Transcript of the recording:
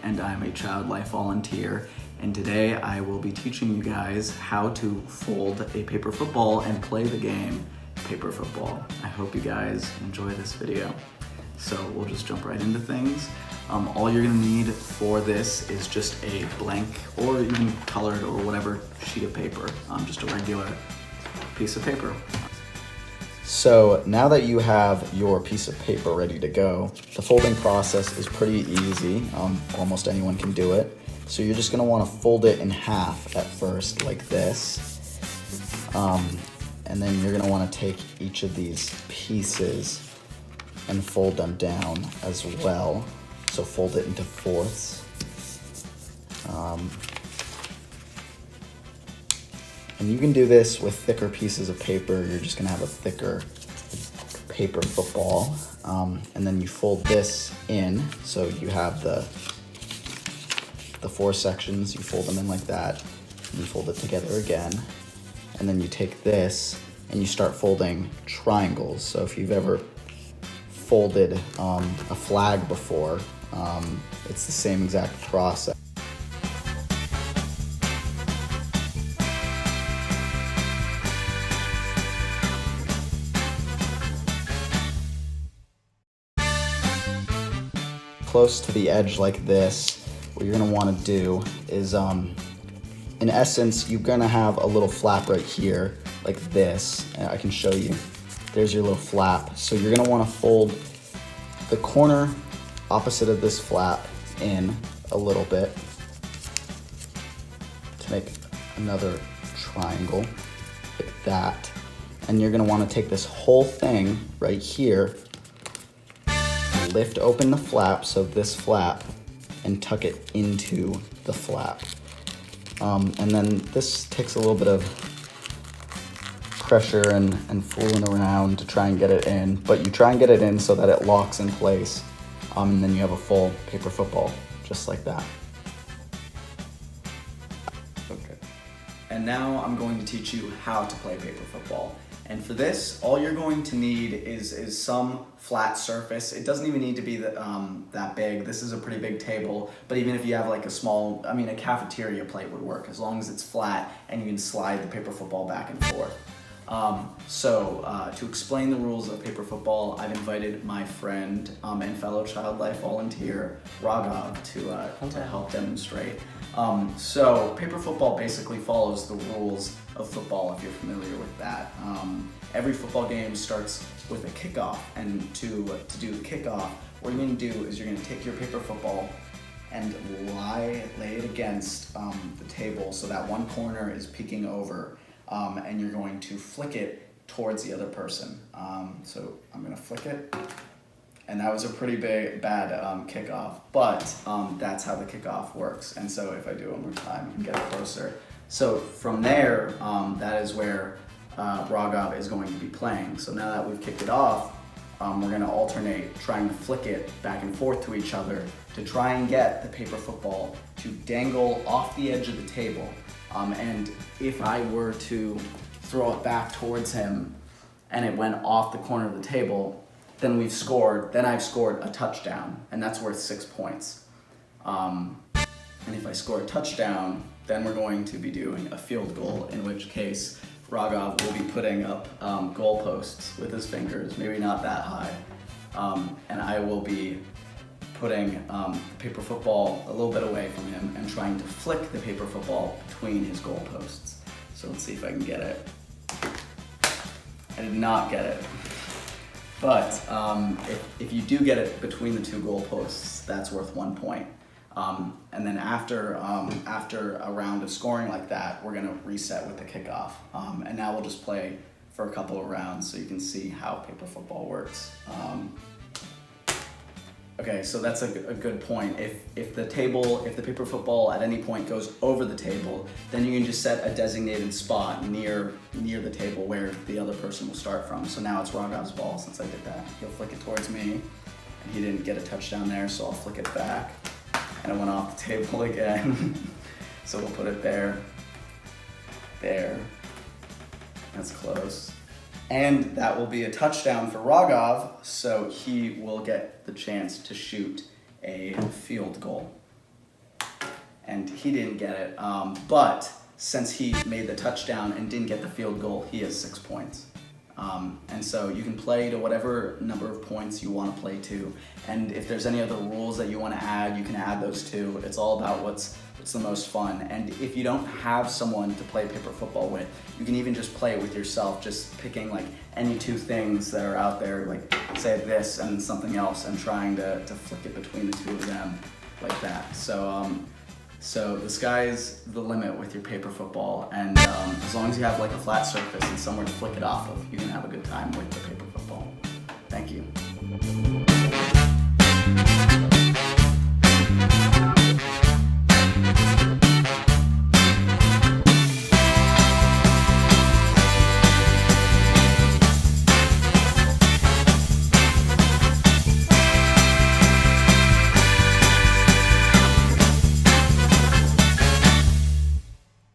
and I'm a child life volunteer. And today I will be teaching you guys how to fold a paper football and play the game paper football. I hope you guys enjoy this video. So we'll just jump right into things. All you're gonna need for this is just a blank or even colored or whatever sheet of paper, just a regular piece of paper. So now that you have your piece of paper ready to go, the folding process is pretty easy. Almost anyone can do it. So you're just gonna wanna fold it in half at first, like this. And then you're gonna wanna take each of these pieces and fold them down as well. So fold it into fourths. And you can do this with thicker pieces of paper. You're just gonna have a thicker paper football. And then you fold this in. So you have the four sections, you fold them in like that. And you fold it together again. And then you take this and you start folding triangles. So if you've ever folded a flag before, it's the same exact process. Close to the edge like this, what you're gonna wanna do is, in essence, you're gonna have a little flap right here, like this. And I can show you. There's your little flap. So you're gonna wanna fold the corner opposite of this flap in a little bit to make another triangle, like that. And you're gonna wanna take this whole thing right here, lift open the flap, so this flap, and tuck it into the flap. And then this takes a little bit of pressure and fooling around to try and get it in, but you try and get it in so that it locks in place, and then you have a full paper football, just like that. Okay. And now I'm going to teach you how to play paper football. And for this, all you're going to need is some flat surface. It doesn't even need to be that big. This is a pretty big table, but even if you have like a small, a cafeteria plate would work as long as it's flat and you can slide the paper football back and forth. To explain the rules of paper football, I've invited my friend and fellow child life volunteer, Raghav, to help demonstrate. So paper football basically follows the rules of football, if you're familiar with that. Every football game starts with a kickoff, and to do the kickoff, what you're going to do is you're going to take your paper football and lay it against the table so that one corner is peeking over, and you're going to flick it towards the other person. So I'm going to flick it. And that was a pretty bad kickoff, but that's how the kickoff works. And so if I do it one more time, you can get it closer. So from there, that is where Raghav is going to be playing. So now that we've kicked it off, we're gonna alternate trying to flick it back and forth to each other to try and get the paper football to dangle off the edge of the table. And if I were to throw it back towards him and it went off the corner of the table, then I've scored a touchdown, and that's worth 6 points. And if I score a touchdown, then we're going to be doing a field goal, in which case Raghav will be putting up goalposts with his fingers, maybe not that high. And I will be putting the paper football a little bit away from him and trying to flick the paper football between his goalposts. So let's see if I can get it. I did not get it. But if you do get it between the two goalposts, that's worth 1 point. And then after a round of scoring like that, we're gonna reset with the kickoff. And now we'll just play for a couple of rounds so you can see how paper football works. Okay, so that's a good point. If the paper football at any point goes over the table, then you can just set a designated spot near the table where the other person will start from. So now it's Raghav's ball since I did that. He'll flick it towards me, and he didn't get a touchdown there, so I'll flick it back. And it went off the table again. So we'll put it there. That's close. And that will be a touchdown for Raghav, so he will get the chance to shoot a field goal. and he didn't get it. But since he made the touchdown and didn't get the field goal, he has 6 points. And so you can play to whatever number of points you want to play to. And if there's any other rules that you want to add, you can add those too. It's all about what's the most fun. And if you don't have someone to play paper football with, you can even just play it with yourself, just picking like any two things that are out there, like say this and something else, and trying to flick it between the two of them like that. So the sky's the limit with your paper football, and as long as you have like a flat surface and somewhere to flick it off of, you can have a good time with the paper football. Thank you.